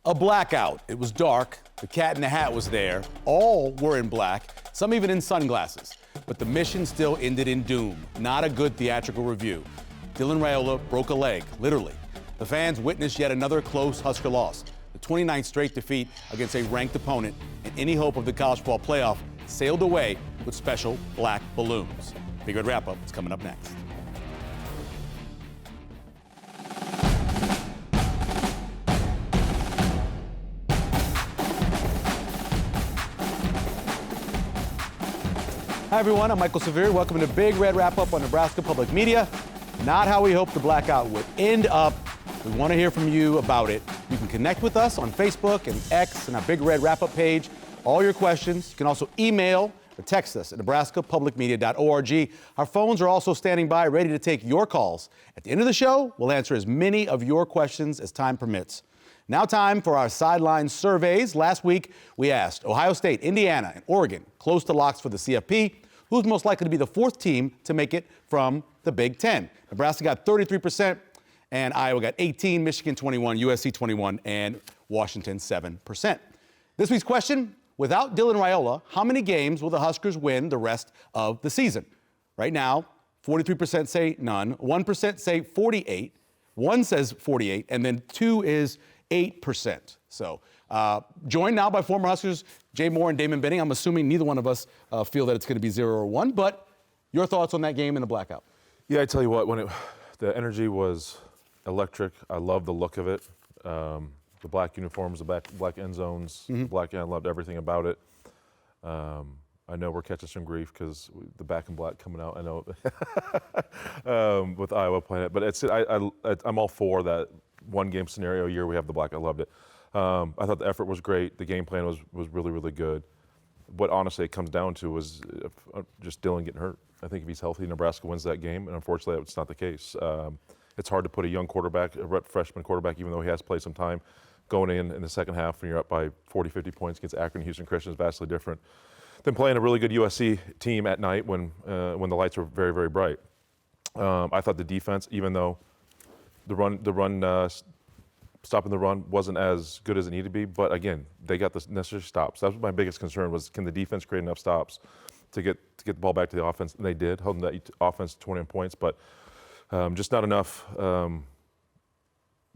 A blackout. It was dark. The Cat in the Hat was there. All were in black, some even in sunglasses. But the mission still ended in doom. Not a good theatrical review. Dylan Raiola broke a leg, literally. The fans witnessed yet another close Husker loss. The 29th straight defeat against a ranked opponent, and any hope of the college football playoff sailed away with special black balloons. Big Red Wrap-Up is coming up next. Hi, everyone. I'm Michael Severi. Welcome to Big Red Wrap-Up on Nebraska Public Media. Not how we hoped the blackout would end up. We want to hear from you about it. You can connect with us on Facebook and X and our Big Red Wrap-Up page. All your questions. You can also email or text us at nebraskapublicmedia.org. Our phones are also standing by, ready to take your calls. At the end of the show, we'll answer as many of your questions as time permits. Now time for our sideline surveys. Last week, we asked Ohio State, Indiana, and Oregon, close to locks for the CFP, who's most likely to be the fourth team to make it from the Big Ten. Nebraska got 33%, and Iowa got 18%, Michigan 21%, USC 21%, and Washington 7%. This week's question, without Dylan Raiola, how many games will the Huskers win the rest of the season? Right now, 43% say none, 1% say 48, 1 says 48, and then 2 is 8%. So joined now by former Huskers Jay Moore and Damon Benning. I'm assuming neither one of us feel that it's going to be 0 or 1, but your thoughts on that game and the blackout? Yeah, I tell you what, the energy was electric. I love the look of it. The black uniforms, the black end zones, I loved everything about it. I know we're catching some grief because the back in black coming out. I know with Iowa playing it, but I'm all for that one game scenario year. We have the black. I loved it. I thought the effort was great. The game plan was really, really good. What honestly it comes down to was just Dylan getting hurt. I think if he's healthy, Nebraska wins that game, and unfortunately that's not the case. It's hard to put a young quarterback, a freshman quarterback, even though he has played some time, going in the second half when you're up by 40, 50 points against Akron, Houston Christian is vastly different than playing a really good USC team at night when the lights are very, very bright. I thought the defense, even though stopping the run wasn't as good as it needed to be, but again, they got the necessary stops. That was my biggest concern, was can the defense create enough stops to get the ball back to the offense? And they did, holding that offense to 21 points, but just not enough not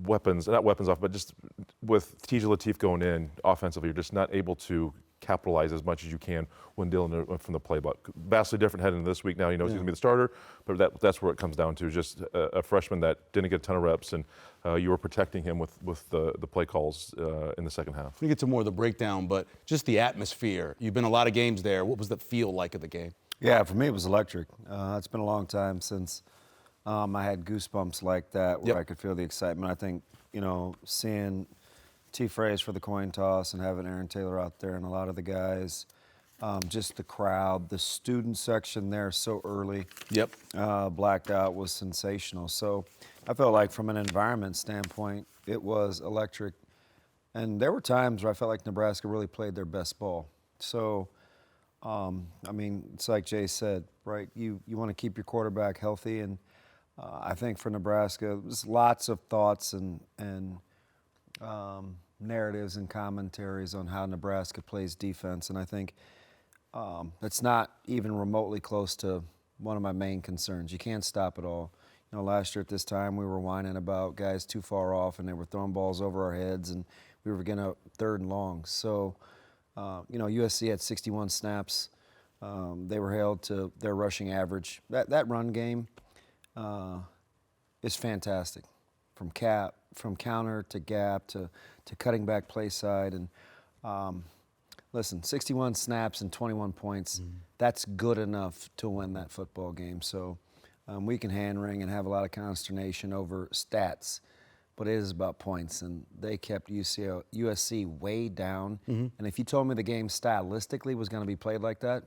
weapons off, but just with TJ Lateef going in offensively, you're just not able to capitalize as much as you can when Dylan went from the playbook. Vastly different heading into this week. Now he knows he's going to be the starter, but that's where it comes down to, just a freshman that didn't get a ton of reps, and you were protecting him with the play calls in the second half. We get to more of the breakdown, but just the atmosphere. You've been a lot of games there. What was the feel like of the game? Yeah, for me it was electric. It's been a long time since I had goosebumps like that, where I could feel the excitement. I think, seeing T. Fraze for the coin toss and having Aaron Taylor out there and a lot of the guys, just the crowd, the student section there so early. Blacked out was sensational. So I felt like from an environment standpoint, it was electric. And there were times where I felt like Nebraska really played their best ball. So, it's like Jay said, right? You want to keep your quarterback healthy, and I think for Nebraska, there's lots of thoughts and narratives and commentaries on how Nebraska plays defense, and I think it's not even remotely close to one of my main concerns. You can't stop it all. Last year at this time, we were whining about guys too far off, and they were throwing balls over our heads, and we were getting a 3rd and long. So, USC had 61 snaps. They were held to their rushing average. That run game is fantastic, from counter to gap to cutting back play side. And listen, 61 snaps and 21 points, that's good enough to win that football game. So we can hand wring and have a lot of consternation over stats, but it is about points. And they kept USC way down. And if you told me the game stylistically was going to be played like that,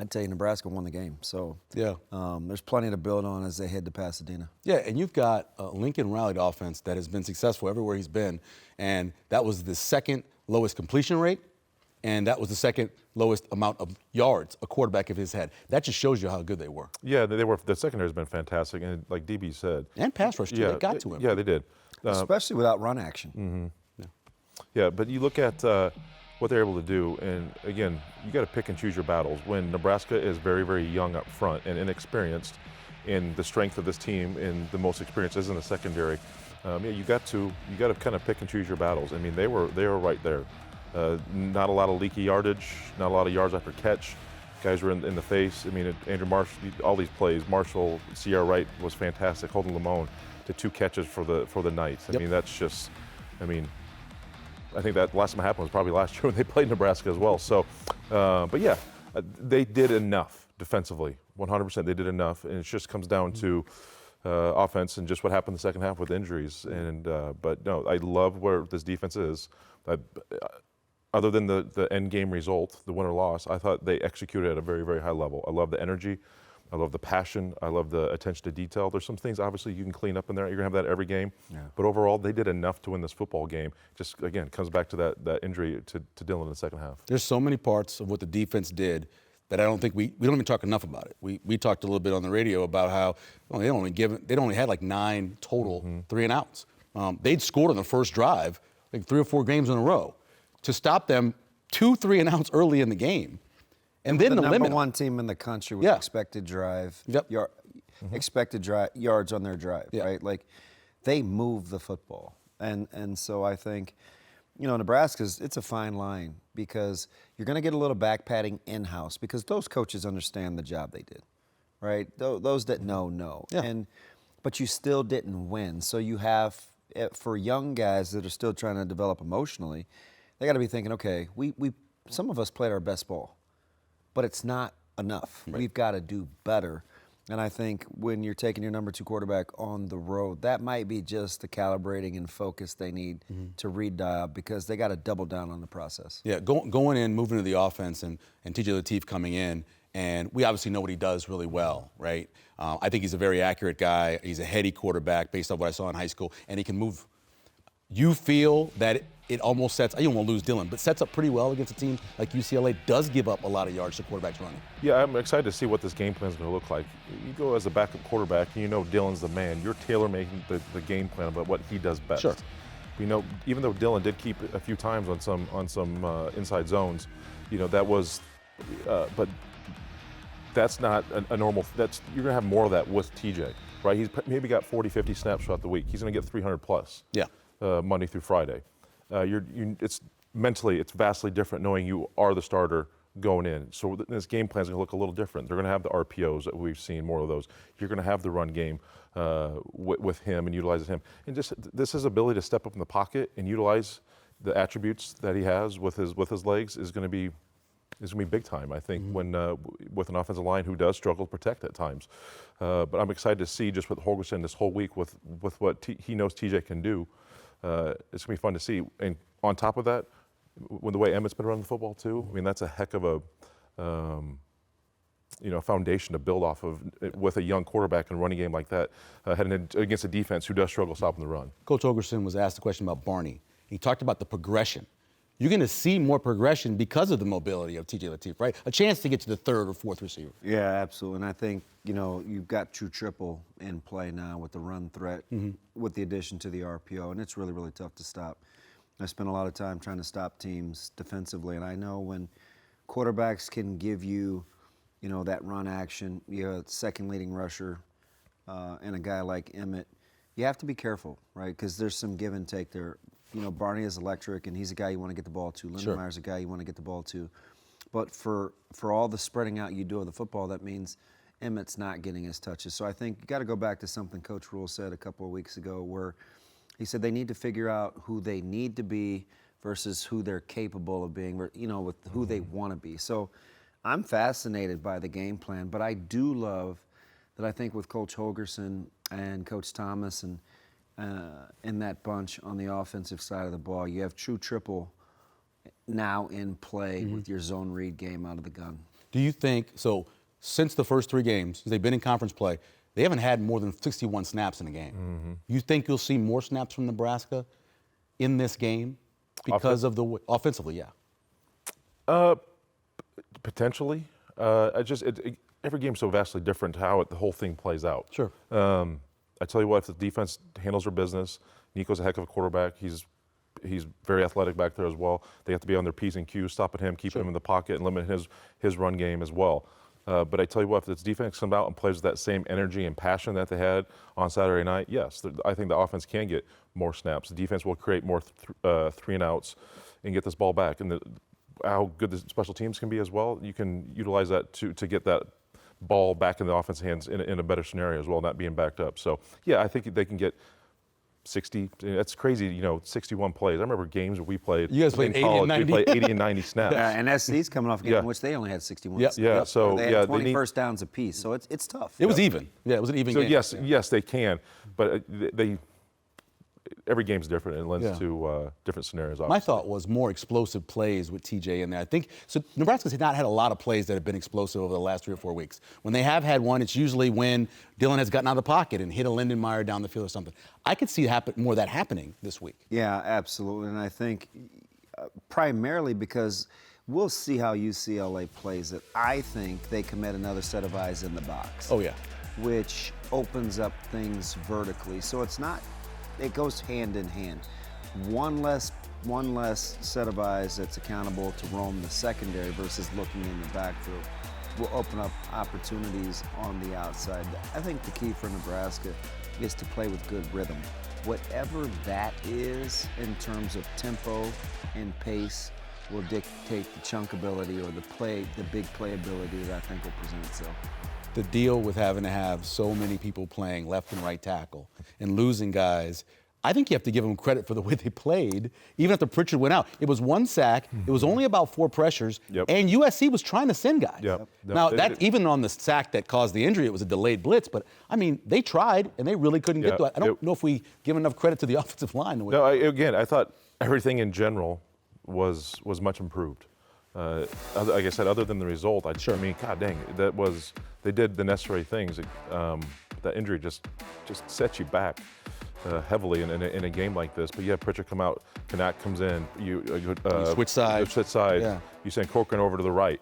I'd tell you Nebraska won the game. So there's plenty to build on as they head to Pasadena. Yeah, and you've got a Lincoln Riley offense that has been successful everywhere he's been, and that was the second lowest completion rate, and that was the second lowest amount of yards a quarterback of his had. That just shows you how good they were. Yeah, they were. The secondary has been fantastic, and like DB said. And pass rush, too. They got to him. Yeah, they did. Especially without run action. Yeah, but you look at what they're able to do, and again, you got to pick and choose your battles. When Nebraska is very, very young up front and inexperienced, in the strength of this team and the most experience is in the secondary, you got to kind of pick and choose your battles. I mean, they were right there. Not a lot of leaky yardage, not a lot of yards after catch. Guys were in the face. I mean, Andrew Marshall, all these plays. Marshall, Sierra Wright was fantastic. Holden Lamone to 2 catches for the night. I mean, that's just, I mean, I think that last time it happened was probably last year when they played Nebraska as well. So, but yeah, they did enough defensively. 100% they did enough, and it just comes down to offense and just what happened in the second half with injuries. And but no, I love where this defense is. Other than the end game result, the win or loss, I thought they executed at a very, very high level. I love the energy. I love the passion. I love the attention to detail. There's some things, obviously, you can clean up in there. You're going to have that every game. Yeah. But overall, they did enough to win this football game. Just, again, comes back to that injury to Dylan in the second half. There's so many parts of what the defense did that I don't think we don't even talk enough about it. We talked a little bit on the radio about how they only had like 9 total 3 and outs. They'd scored on the first drive like 3 or 4 games in a row. To stop them 2 3 and outs early in the game, and then the limit number 1 team in the country with expected drive, expected yards on their drive, right? Like they move the football, and so I think, Nebraska's, it's a fine line because you're going to get a little back padding in-house because those coaches understand the job they did, right? Those that know, but you still didn't win. So you have, for young guys that are still trying to develop emotionally, they got to be thinking, okay, we some of us played our best ball, but it's not enough. Right. We've got to do better. And I think when you're taking your number 2 quarterback on the road, that might be just the calibrating and focus they need to redial because they got to double down on the process. Yeah, going in, moving to the offense, and TJ Lateef coming in, and we obviously know what he does really well, right? I think he's a very accurate guy. He's a heady quarterback based on what I saw in high school, and he can move. You feel that it almost sets, you don't want to lose Dylan, but sets up pretty well against a team like UCLA does give up a lot of yards to quarterbacks running. Yeah, I'm excited to see what this game plan is going to look like. You go as a backup quarterback, and Dylan's the man. You're tailor-making the game plan about what he does best. Sure. Even though Dylan did keep a few times on some inside zones, that was, but that's not a normal. You're going to have more of that with TJ, right? He's maybe got 40, 50 snaps throughout the week. He's going to get 300 plus. Yeah. Monday through Friday. It's mentally, it's vastly different knowing you are the starter going in. So this game plan is going to look a little different. They're going to have the RPOs that we've seen, more of those. You're going to have the run game with him and utilizing him. And just this his ability to step up in the pocket and utilize the attributes that he has with his legs is going to be big time, I think, when with an offensive line who does struggle to protect at times. But I'm excited to see just with Holgorsen this whole week with what he knows TJ can do. It's going to be fun to see. And on top of that, with the way Emmett's been running the football too, I mean, that's a heck of a foundation to build off of with a young quarterback in a running game like that, heading against a defense who does struggle stopping the run. Coach Holgorsen was asked a question about Barney. He talked about the progression. You're going to see more progression because of the mobility of TJ Lateef, right? A chance to get to the 3rd or 4th receiver. Yeah, absolutely. And I think, you've got true triple in play now with the run threat, with the addition to the RPO, and it's really, really tough to stop. I spent a lot of time trying to stop teams defensively, and I know when quarterbacks can give you, that run action, you have a second leading rusher and a guy like Emmett, you have to be careful, right? Because there's some give and take there. Barney is electric, and he's a guy you want to get the ball to. Lindenmeyer's a guy you want to get the ball to. But for all the spreading out you do of the football, that means Emmett's not getting his touches. So I think you got to go back to something Coach Rule said a couple of weeks ago where he said they need to figure out who they need to be versus who they're capable of being, with who they want to be. So I'm fascinated by the game plan, but I do love that I think with Coach Holgorsen and Coach Thomas and in that bunch on the offensive side of the ball, you have true triple now in play with your zone read game out of the gun. Do you think, so since the first 3 games, they've been in conference play, they haven't had more than 61 snaps in a game. You think you'll see more snaps from Nebraska in this game because of the offensively, Potentially. Every game's so vastly different how the whole thing plays out. Sure. I tell you what, if the defense handles their business, Nico's a heck of a quarterback. He's He's very athletic back there as well. They have to be on their P's and Q's, stopping him, keeping him in the pocket, and limiting his run game as well. But I tell you what, if this defense comes out and plays with that same energy and passion that they had on Saturday night, yes, I think the offense can get more snaps. The defense will create more 3-and-outs and get this ball back. And how good the special teams can be as well, you can utilize that to get that ball back in the offense's hands in a better scenario as well, not being backed up. So, yeah, I think they can get 60. That's crazy, 61 plays. I remember games where we played. You guys played 80 and 90. We played 80 and 90 snaps. And SC's coming off a game in which they only had 61. Yep. Yeah, so they had 20 they need, first downs apiece. So it's tough. It was even. Yeah, it was an even so game. yes, they can, but every game's different and it lends to different scenarios. My thought was more explosive plays with TJ in there. I think so. Nebraska's not had a lot of plays that have been explosive over the last 3 or 4 weeks. When they have had one, it's usually when Dylan has gotten out of the pocket and hit a Lindenmeyer down the field or something. I could see more of that happening this week. Yeah, absolutely. And I think primarily because we'll see how UCLA plays it. I think they commit another set of eyes in the box. Oh, yeah. Which opens up things vertically. So it goes hand in hand. One less set of eyes that's accountable to roam the secondary versus looking in the backfield will open up opportunities on the outside. I think the key for Nebraska is to play with good rhythm. Whatever that is in terms of tempo and pace will dictate the chunkability or the big playability that I think will present itself. The deal with having to have so many people playing left and right tackle and losing guys, I think you have to give them credit for the way they played, even after Pritchard went out. It was 1 sack, it was only about 4 pressures, and USC was trying to send guys. Now, even on the sack that caused the injury, it was a delayed blitz, but, I mean, they tried, and they really couldn't get to it. I don't know if we give enough credit to the offensive line. No, I thought everything in general was much improved. Like I said, other than the result, I mean, God dang, they did the necessary things. That injury just sets you back heavily in a game like this. But yeah, Pritchard come out, Kanak comes in, you switch sides. Yeah. You send Corcoran over to the right.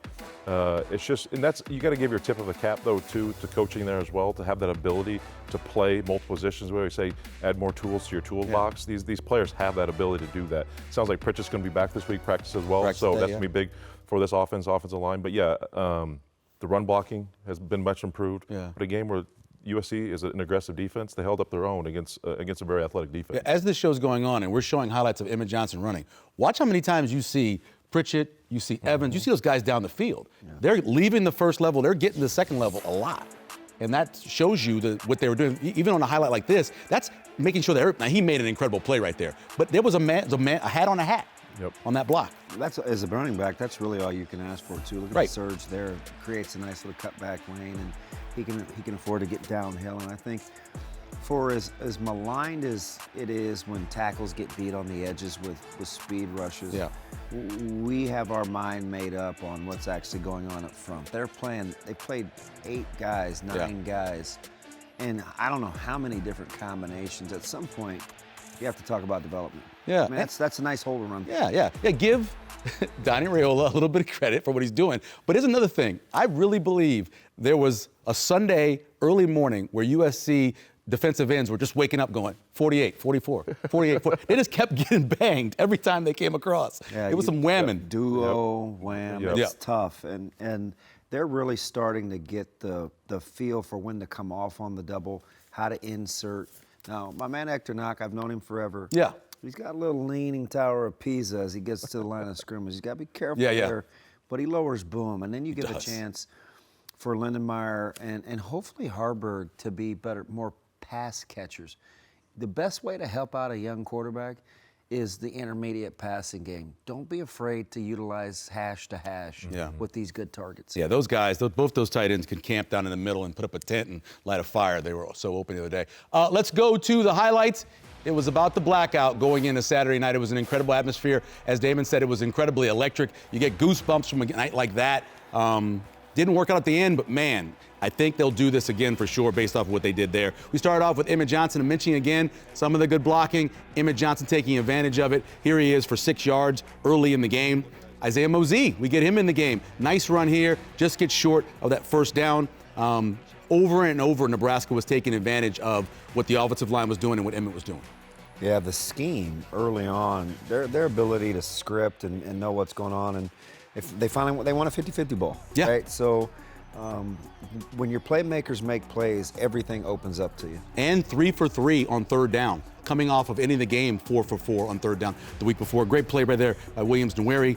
It's just, and you got to give your tip of the cap though too to coaching there as well, to have that ability to play multiple positions. Where we say add more tools to your toolbox. Yeah. These players have that ability to do that. Sounds like Pritchard's going to be back this week, practice as well. That's going to be big for this offensive line. But yeah, the run blocking has been much improved. Yeah. But a game where USC is an aggressive defense, they held up their own against a very athletic defense. As this show's going on and we're showing highlights of Emmett Johnson running, watch how many times you see Pritchett, you see Evans, you see those guys down the field. Yeah. They're leaving the first level, they're getting the second level a lot. And that shows you what they were doing. Even on a highlight like this, that's making sure that now he made an incredible play right there. But there was a hat on a hat. Yep. On that block. As a running back, that's really all you can ask for too. Look at the surge there; it creates a nice little cutback lane, and he can afford to get downhill. And I think for as maligned as it is when tackles get beat on the edges with speed rushes, we have our mind made up on what's actually going on up front. They played 8 guys, 9 guys, and I don't know how many different combinations. At some point, you have to talk about development. Yeah. I mean, that's a nice hole to run. Yeah. Give Donnie Raiola a little bit of credit for what he's doing. But here's another thing. I really believe there was a Sunday early morning where USC defensive ends were just waking up going 48, 44, 48, 40. They just kept getting banged every time they came across. Yeah, it was some whamming. Duo, wham, it's tough. And they're really starting to get the feel for when to come off on the double, how to insert. Now, my man Hector Knock, I've known him forever. Yeah. He's got a little leaning tower of Pisa as he gets to the line of scrimmage. He's got to be careful there, but he lowers boom, and then you give a chance for Lindenmeyer and hopefully Harburg to be more pass catchers. The best way to help out a young quarterback is the intermediate passing game. Don't be afraid to utilize hash to hash with these good targets. Yeah, those guys, both those tight ends can camp down in the middle and put up a tent and light a fire. They were so open the other day. Let's go to the highlights. It was about the blackout going into Saturday night. It was an incredible atmosphere. As Damon said, it was incredibly electric. You get goosebumps from a night like that. Didn't work out at the end, but man, I think they'll do this again for sure based off of what they did there. We started off with Emmett Johnson and mentioning again some of the good blocking. Emmett Johnson taking advantage of it. Here he is for 6 yards early in the game. Isaiah Mozee, we get him in the game. Nice run here, just gets short of that first down. Over and over, Nebraska was taking advantage of what the offensive line was doing and what Emmett was doing. Yeah, the scheme early on, their ability to script and know what's going on, and if they want a 50-50 ball. Yeah. Right. So when your playmakers make plays, everything opens up to you. And 3 for 3 on third down, coming off of ending the game 4 for 4 on third down the week before. Great play right there by Williams-Nwaneri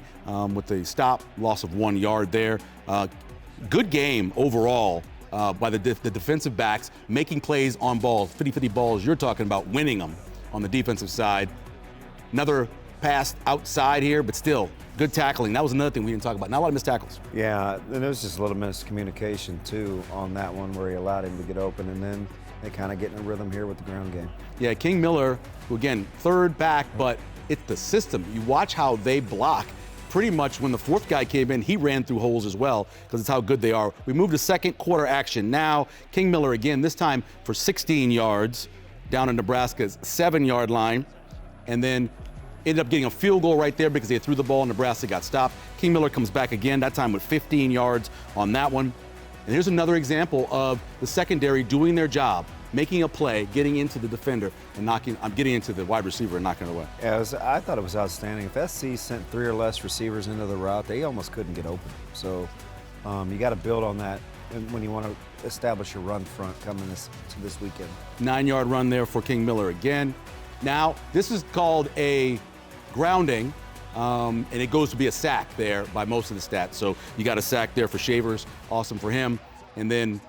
with the stop, loss of 1 yard there. Good game overall by the defensive backs, making plays on balls, 50-50 balls. You're talking about winning them on the defensive side. Another pass outside here, but still good tackling. That was another thing we didn't talk about. Not a lot of missed tackles. Yeah, and there was just a little miscommunication too on that one where he allowed him to get open, and then they kind of get in a rhythm here with the ground game. Yeah, King Miller, who again, third back, but it's the system. You watch how they block. Pretty much when the fourth guy came in, he ran through holes as well because it's how good they are. We move to second quarter action now. King Miller again, this time for 16 yards down in Nebraska's 7-yard line, and then ended up getting a field goal right there because they threw the ball and Nebraska got stopped. King Miller comes back again, that time with 15 yards on that one. And here's another example of the secondary doing their job, making a play, getting into the defender and getting into the wide receiver and knocking it away. Yeah, I thought it was outstanding. If SC sent 3 or less receivers into the route, they almost couldn't get open. So you got to build on that when you want to establish your run front coming to this weekend. 9-yard run there for King Miller again. Now, this is called a grounding, and it goes to be a sack there by most of the stats. So you got a sack there for Shavers, awesome for him. And then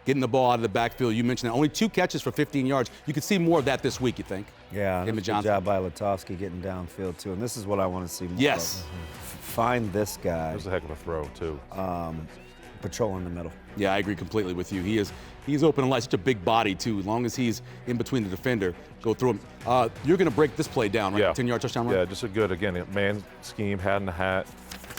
getting the ball out of the backfield, you mentioned that. Only 2 catches for 15 yards. You could see more of that this week, you think? Yeah, Emmett good Johnson. job by Latovsky getting downfield too. And this is what I want to see more Yes. of. Find this guy It was a heck of a throw, too. patrolling the middle. Yeah, I agree completely with you. He's open and light, such a big body too. As long as he's in between the defender, go through him. You're going to break this play down, right? Yeah. 10-yard touchdown run? Yeah, just a good, again, man scheme, hat in the hat.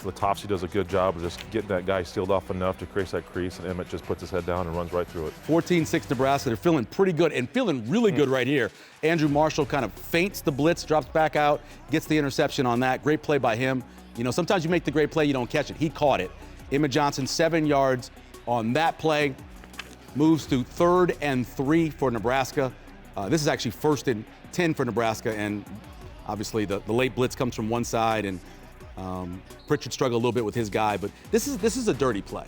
Latovsky does a good job of just getting that guy sealed off enough to create that crease, and Emmett just puts his head down and runs right through it. 14-6 Nebraska. They're feeling pretty good and feeling really good right here. Andrew Marshall kind of feints the blitz, drops back out, gets the interception on that. Great play by him. You know, sometimes you make the great play, you don't catch it. He caught it. Emmett Johnson, 7 yards on that play. Moves to 3rd and 3 for Nebraska. This is actually 1st and 10 for Nebraska, and obviously the late blitz comes from one side, and Pritchard struggled a little bit with his guy, but this is a dirty play.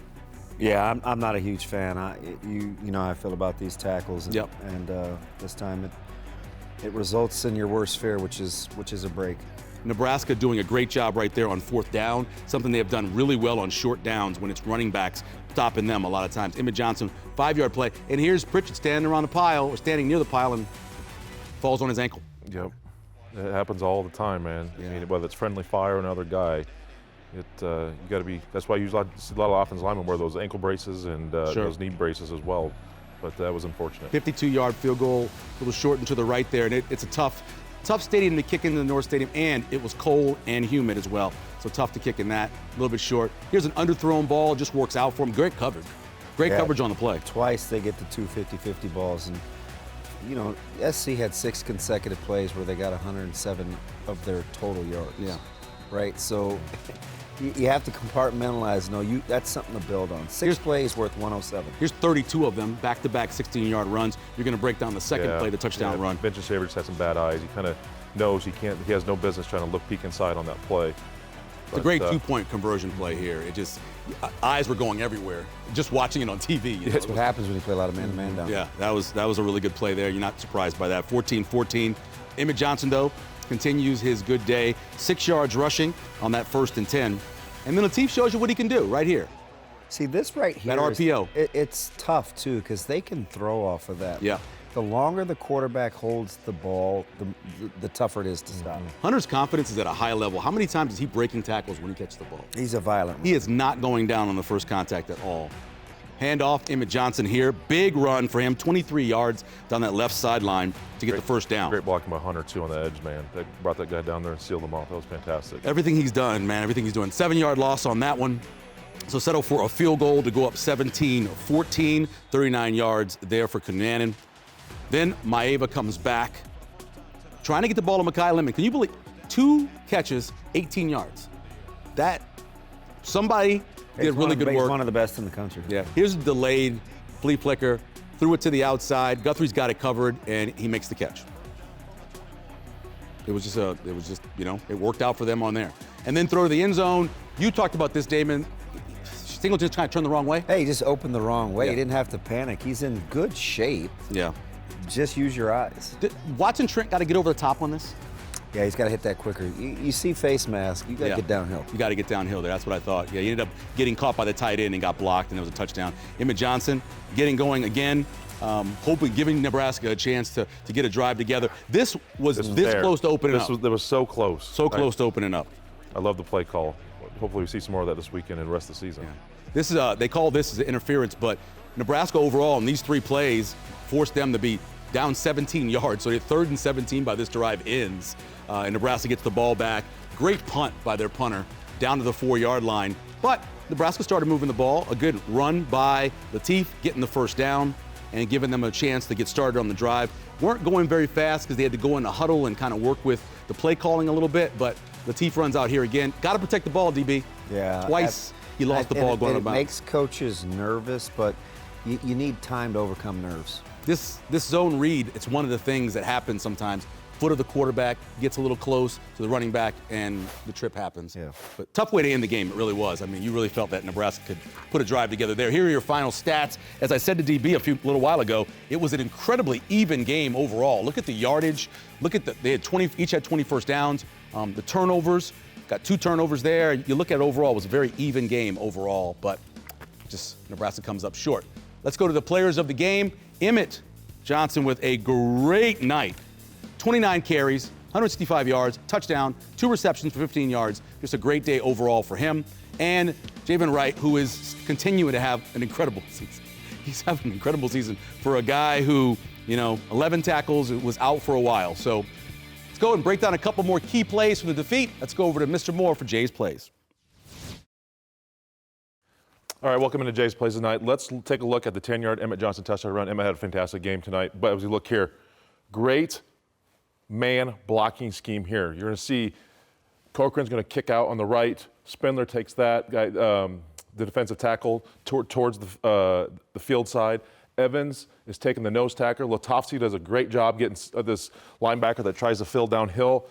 Yeah, I'm not a huge fan. You know how I feel about these tackles. And, Yep. And this time it results in your worst fear, which is a break. Nebraska doing a great job right there on 4th down, something they have done really well on short downs when it's running backs stopping them a lot of times. Emmett Johnson, 5-yard play, and here's Pritchard standing around the pile, or standing near the pile, and falls on his ankle. Yep. It happens all the time, man. Yeah. I mean, whether it's friendly fire or another guy, you got to be. That's why you see a lot of offensive linemen wear those ankle braces and Sure. those knee braces as well. But that was unfortunate. 52-yard field goal, a little short and to the right there, and it's a tough stadium to kick into the North Stadium, and it was cold and humid as well. So tough to kick in that, a little bit short. Here's an underthrown ball, just works out for him. Great coverage. Great Yeah. coverage on the play. Twice they get the 2 50-50 balls, and you know, SC had 6 consecutive plays where they got 107 of their total yards. Yeah. Right. So you have to compartmentalize. No, that's something to build on. 6 plays worth 107. Here's 32 of them, back-to-back 16-yard runs. You're going to break down the second Yeah. play, the touchdown Yeah. run. Vincent Shavers had some bad eyes. He kind of knows he has no business trying to peek inside on that play. It's a great 2-point conversion play here. It just, eyes were going everywhere, just watching it on TV. You know? That's what happens when you play a lot of man-to-man down. Yeah, that was a really good play there. You're not surprised by that. 14-14. Emmett Johnson, though, continues his good day. 6 yards rushing on that 1st and 10. And then Latif shows you what he can do right here. See, this right here, That RPO. It's tough, too, because they can throw off of that. Yeah. The longer the quarterback holds the ball, the tougher it is to stop. Hunter's confidence is at a high level. How many times is he breaking tackles when he catches the ball? He's a violent He is not going down on the first contact at all. Handoff, Emmett Johnson here. Big run for him, 23 yards down that left sideline to get the first down. Great blocking by Hunter, too, on the edge, man. They brought that guy down there and sealed him off. That was fantastic. Everything he's done, man, everything he's doing. 7-yard loss on that one. So settle for a field goal to go up 17-14, 39 yards there for Cunanan. Then Maeva comes back, trying to get the ball to Mekhi Lemon. Can you believe 2 catches, 18 yards? That, somebody did really good He's work. one of the best in the country. Yeah, here's a delayed flea flicker, threw it to the outside. Guthrie's got it covered, and he makes the catch. It was just it worked out for them on there. And then throw to the end zone. You talked about this, Damon. Singleton's kind of turned the wrong way. Hey, he just opened the wrong way. Yeah. He didn't have to panic. He's in good shape. Yeah. Just use your eyes. Watson Trent got to get over the top on this. Yeah, he's got to hit that quicker. You see face mask, you got to get downhill. You got to get downhill there. That's what I thought. Yeah, he ended up getting caught by the tight end and got blocked, and it was a touchdown. Emmett Johnson getting going again, giving Nebraska a chance to get a drive together. This was this close to opening up. That was so close. So close to opening up. I love the play call. Hopefully we see some more of that this weekend and the rest of the season. Yeah. This is they call this as interference, but Nebraska overall in these 3 plays forced them to be down 17 yards. So 3rd and 17 by this drive ends. And Nebraska gets the ball back. Great punt by their punter down to the 4-yard line. But Nebraska started moving the ball. A good run by Latif, getting the first down and giving them a chance to get started on the drive. Weren't going very fast because they had to go in a huddle and kind of work with the play calling a little bit. But Latif runs out here again. Got to protect the ball, DB. Yeah. Twice he lost the ball going about. It makes coaches nervous, but you need time to overcome nerves. This zone read, it's one of the things that happens sometimes. Foot of the quarterback gets a little close to the running back, and the trip happens. Yeah. But tough way to end the game, it really was. I mean, you really felt that Nebraska could put a drive together there. Here are your final stats. As I said to DB a little while ago, it was an incredibly even game overall. Look at the yardage. Look at they had 20, each had 20 first downs. The turnovers, got 2 turnovers there. You look at it overall, it was a very even game overall, but just Nebraska comes up short. Let's go to the players of the game. Emmett Johnson with a great night. 29 carries, 165 yards, touchdown, 2 receptions for 15 yards. Just a great day overall for him. And Javen Wright, who is continuing to have an incredible season. He's having an incredible season for a guy who, 11 tackles, was out for a while. So let's go and break down a couple more key plays from the defeat. Let's go over to Mr. Moore for Jay's plays. All right, welcome into Jay's Plays tonight. Let's take a look at the 10-yard Emmett Johnson touchdown run. Emmett had a fantastic game tonight. But as we look here, great man blocking scheme here. You're going to see Cochran's going to kick out on the right. Spindler takes that guy, the defensive tackle, towards the field side. Evans is taking the nose tackle. Latofsky does a great job getting this linebacker that tries to fill downhill.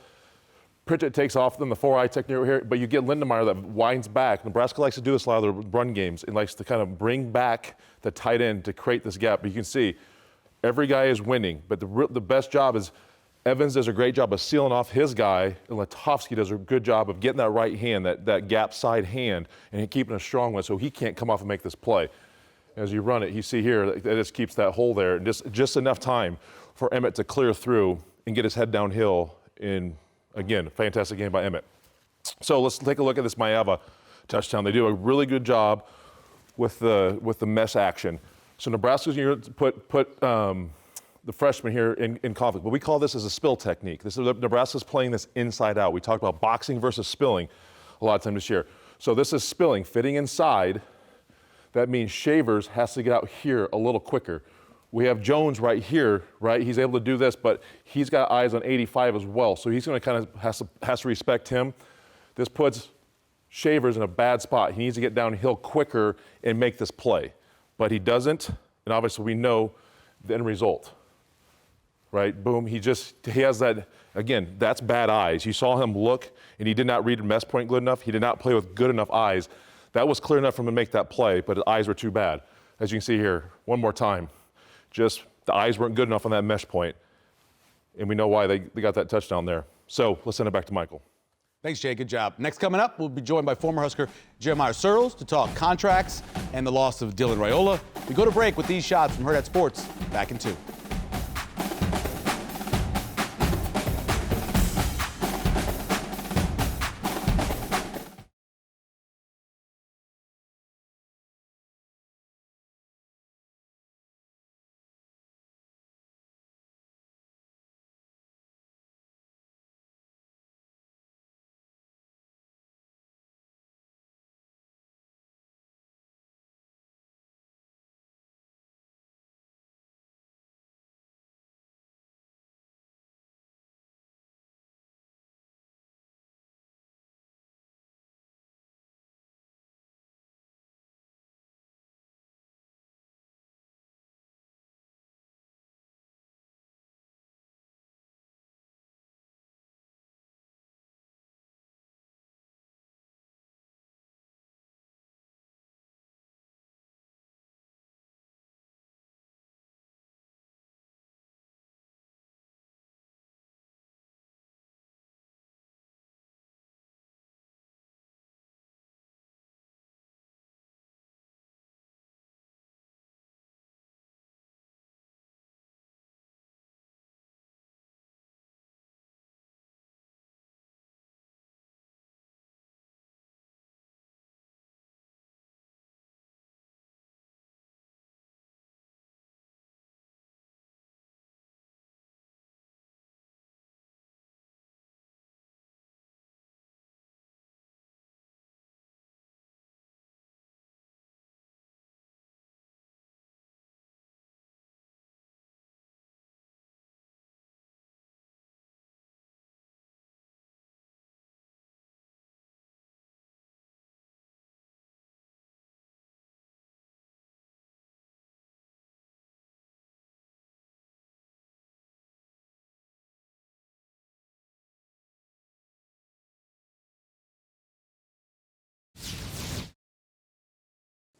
Pritchett takes off them, the 4-eye technique here, but you get Lindemeyer that winds back. Nebraska likes to do this a lot of the run games and likes to kind of bring back the tight end to create this gap. But you can see every guy is winning, but the best job is Evans does a great job of sealing off his guy, and Latofsky does a good job of getting that right hand, that gap side hand, and keeping a strong one so he can't come off and make this play. As you run it, you see here, that just keeps that hole there, and just enough time for Emmett to clear through and get his head downhill in. Again, fantastic game by Emmett. So let's take a look at this Maeva touchdown. They do a really good job with the mesh action. So Nebraska's going to put the freshman here in conflict. But we call this as a spill technique. Nebraska's playing this inside out. We talked about boxing versus spilling a lot of times this year. So this is spilling, fitting inside. That means Shavers has to get out here a little quicker. We have Jones right here, right? He's able to do this, but he's got eyes on 85 as well. So he's going to kind of has to respect him. This puts Shavers in a bad spot. He needs to get downhill quicker and make this play. But he doesn't, and obviously we know the end result, right? Boom, he has that, again, that's bad eyes. You saw him look, and he did not read the mesh point good enough. He did not play with good enough eyes. That was clear enough for him to make that play, but his eyes were too bad. As you can see here, one more time. Just the eyes weren't good enough on that mesh point, and we know why they got that touchdown there. So let's send it back to Michael. Thanks, Jay. Good job. Next coming up, we'll be joined by former Husker Jeremiah Searles to talk contracts and the loss of Dylan Raiola. We go to break with these shots from Hurrdat Sports. Back in 2.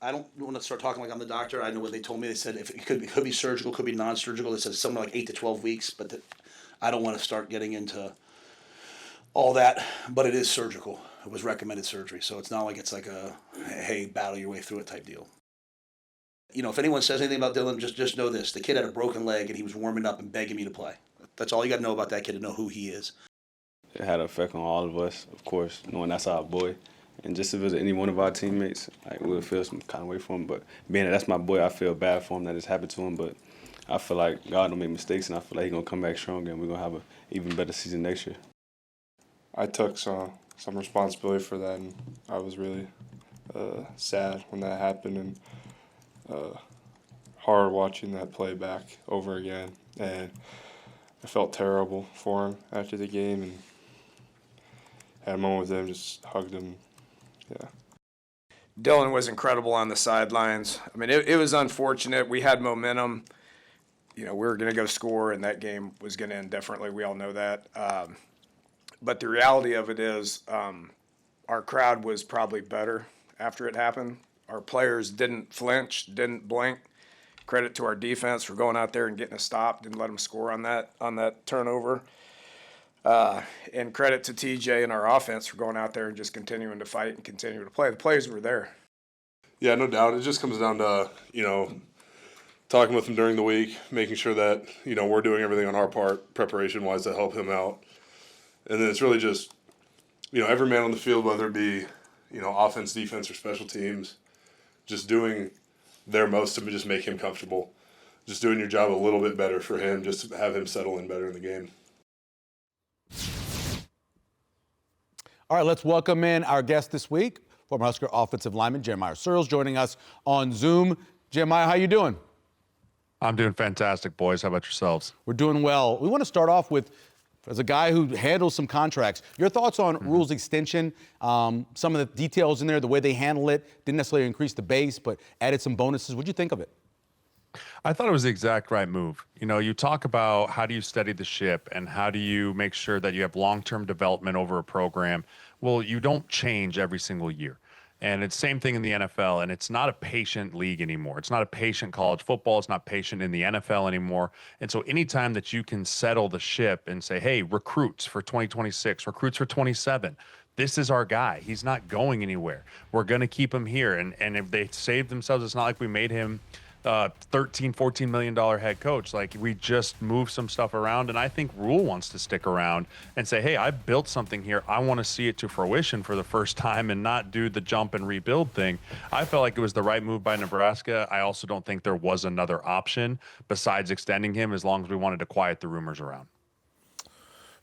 I don't want to start talking like I'm the doctor. I know what they told me. They said if it could be surgical, could be non-surgical. They said something like 8 to 12 weeks, but I don't want to start getting into all that. But it is surgical. It was recommended surgery, so it's not like it's like a hey, battle your way through it type deal. You know, if anyone says anything about Dylan, just know this: the kid had a broken leg and he was warming up and begging me to play. That's all you got to know about that kid to know who he is. It had an effect on all of us, of course, knowing that's our boy. And just if it was any one of our teammates, like, we would feel some kind of way for him. But being that that's my boy, I feel bad for him that it's happened to him. But I feel like God don't make mistakes, and I feel like he's going to come back stronger, and we're going to have an even better season next year. I took some responsibility for that, and I was really sad when that happened, and hard watching that play back over again. And I felt terrible for him after the game, and had a moment with him, just hugged him. Yeah. Dylan was incredible on the sidelines. I mean, it was unfortunate. We had momentum. You know, we were going to go score, and that game was going to end differently. We all know that. But the reality of it is our crowd was probably better after it happened. Our players didn't flinch, didn't blink. Credit to our defense for going out there and getting a stop, didn't let them score on that turnover. And credit to TJ and our offense for going out there and just continuing to fight and continuing to play. The players were there. Yeah, no doubt. It just comes down to, talking with him during the week, making sure that, we're doing everything on our part, preparation-wise, to help him out. And then it's really just, every man on the field, whether it be, offense, defense, or special teams, just doing their most to just make him comfortable. Just doing your job a little bit better for him, just to have him settle in better in the game. All right, let's welcome in our guest this week, former Husker offensive lineman Jeremiah Sirles, joining us on Zoom. Jeremiah, how you doing? I'm doing fantastic, boys. How about yourselves? We're doing well. We want to start off with, as a guy who handles some contracts, your thoughts on rules extension, some of the details in there, the way they handle it, didn't necessarily increase the base, but added some bonuses. What'd you think of it? I thought it was the exact right move. You talk about how do you steady the ship and how do you make sure that you have long-term development over a program. Well, you don't change every single year. And it's the same thing in the NFL, and it's not a patient league anymore. It's not a patient college football. It's not patient in the NFL anymore. And so anytime that you can settle the ship and say, hey, recruits for 2026, recruits for 27, this is our guy. He's not going anywhere. We're going to keep him here. And if they save themselves, it's not like we made him $13-14 million head coach. Like, we just moved some stuff around, and I think Rule wants to stick around and say, hey, I built something here. I want to see it to fruition for the first time and not do the jump and rebuild thing. I felt like it was the right move by Nebraska. I also don't think there was another option besides extending him, as long as we wanted to quiet the rumors around.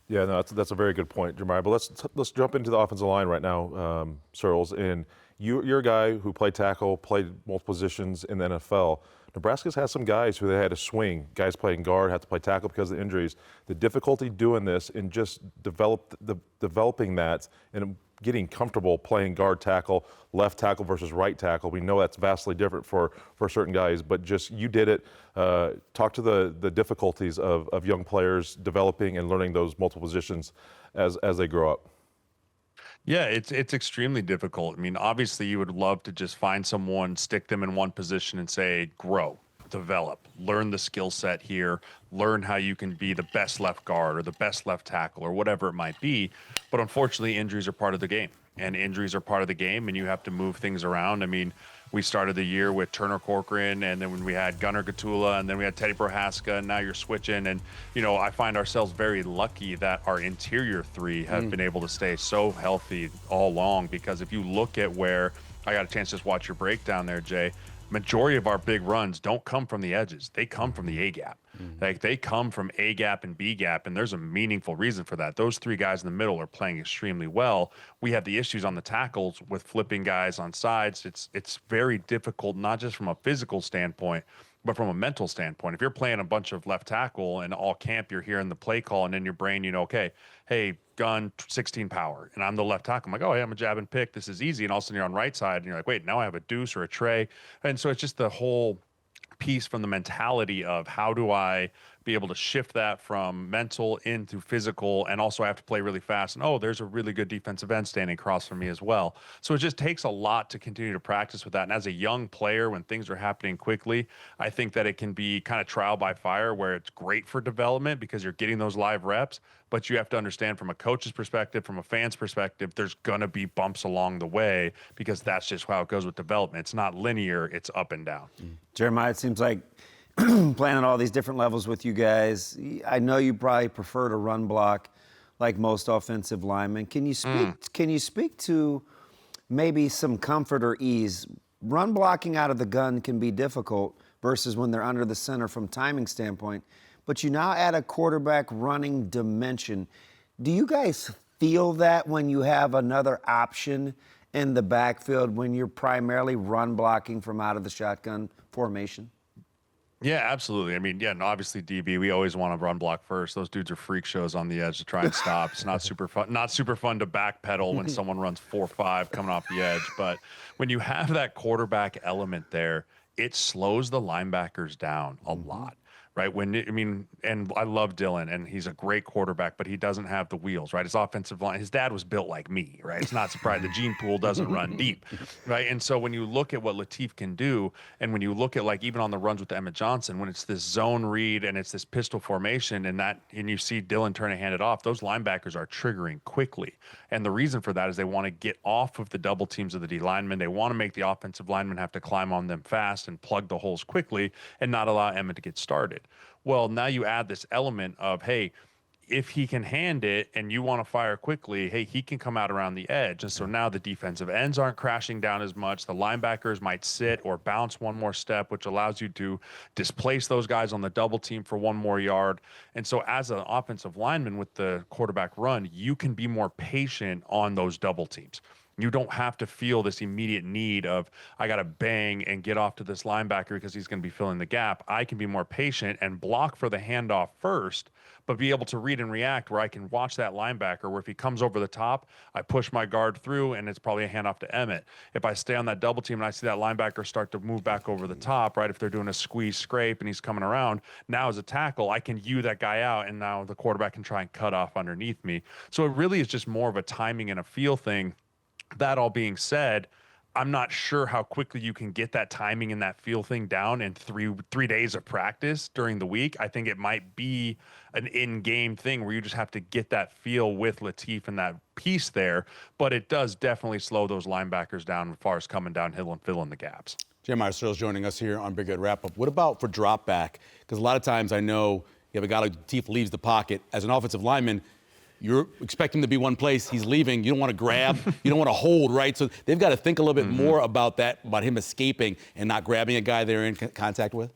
Yeah, no, that's a very good point, Jeremiah. But let's jump into the offensive line right now, Sirles. And you're a guy who played tackle, played multiple positions in the NFL. Nebraska's had some guys who they had to swing. Guys playing guard, had to play tackle because of injuries. The difficulty doing this and just developing that and getting comfortable playing guard tackle, left tackle versus right tackle. We know that's vastly different for certain guys, but just you did it. Talk to the difficulties of young players developing and learning those multiple positions as they grow up. Yeah, it's extremely difficult. I mean, obviously you would love to just find someone, stick them in one position and say, grow, develop, learn the skill set here, learn how you can be the best left guard or the best left tackle or whatever it might be. But unfortunately, injuries are part of the game, and injuries are part of the game, and you have to move things around. I mean, we started the year with Turner Corcoran, and then when we had Gunnar Gatula, and then we had Teddy Prohaska, and now you're switching. And, I find ourselves very lucky that our interior three have been able to stay so healthy all along, because if you look at where I got a chance to just watch your breakdown there, Jay, majority of our big runs don't come from the edges. They come from the A-gap. Like, they come from A-gap and B-gap, and there's a meaningful reason for that. Those three guys in the middle are playing extremely well. We have the issues on the tackles with flipping guys on sides. It's very difficult, not just from a physical standpoint, but from a mental standpoint. If you're playing a bunch of left tackle and all camp, you're hearing the play call, and in your brain, okay, hey, gun 16 power, and I'm the left tackle. I'm like, oh, yeah, I'm a jab and pick. This is easy. And all of a sudden you're on right side, and you're like, wait, now I have a deuce or a tray. And so it's just the whole piece from the mentality of how do I be able to shift that from mental into physical, and also I have to play really fast. And oh, there's a really good defensive end standing across from me as well. So it just takes a lot to continue to practice with that. And as a young player, when things are happening quickly, I think that it can be kind of trial by fire, where it's great for development because you're getting those live reps. But you have to understand, from a coach's perspective, from a fan's perspective, there's going to be bumps along the way, because that's just how it goes with development. It's not linear, it's up and down. Jeremiah, it seems like playing at all these different levels with you guys, I know you probably prefer to run block like most offensive linemen. Can you speak to maybe some comfort or ease? Run blocking out of the gun can be difficult versus when they're under the center from timing standpoint, but you now add a quarterback running dimension. Do you guys feel that when you have another option in the backfield when you're primarily run blocking from out of the shotgun formation? Yeah, absolutely. I mean, yeah, and obviously DB, we always want to run block first. Those dudes are freak shows on the edge to try and stop. It's not super fun. Not super fun to backpedal when someone runs 4.5 coming off the edge. But when you have that quarterback element there, it slows the linebackers down a lot. Right. And I love Dylan, and he's a great quarterback, but he doesn't have the wheels, right? His offensive line, his dad was built like me, right? It's not surprising. The gene pool doesn't run deep, right? And so when you look at what Latif can do, and when you look at, like, even on the runs with Emmett Johnson, when it's this zone read and it's this pistol formation, and you see Dylan turn and hand it off, those linebackers are triggering quickly. And the reason for that is they want to get off of the double teams of the D linemen. They want to make the offensive linemen have to climb on them fast and plug the holes quickly and not allow Emmett to get started. Well, now you add this element of, hey, if he can hand it and you want to fire quickly, hey, he can come out around the edge. And so now the defensive ends aren't crashing down as much. The linebackers might sit or bounce one more step, which allows you to displace those guys on the double team for one more yard. And so as an offensive lineman with the quarterback run, you can be more patient on those double teams. You don't have to feel this immediate need of, I got to bang and get off to this linebacker because he's going to be filling the gap. I can be more patient and block for the handoff first, but be able to read and react, where I can watch that linebacker, where if he comes over the top, I push my guard through and it's probably a handoff to Emmett. If I stay on that double team and I see that linebacker start to move back over the top, right, if they're doing a squeeze scrape and he's coming around, now as a tackle, I can U that guy out, and now the quarterback can try and cut off underneath me. So it really is just more of a timing and a feel thing. That all being said, I'm not sure how quickly you can get that timing and that feel thing down in three days of practice during the week. I think it might be an in-game thing where you just have to get that feel with Latif and that piece there. But it does definitely slow those linebackers down as far as coming downhill and filling the gaps. Jeremiah Searles joining us here on Big Red Wrap-Up. What about for drop back? Because a lot of times I know you have a guy like Latif leaves the pocket. As an offensive lineman, you're expecting him to be one place, he's leaving. You don't want to grab, you don't want to hold, right? So they've got to think a little bit more about that, about him escaping and not grabbing a guy they're in contact with.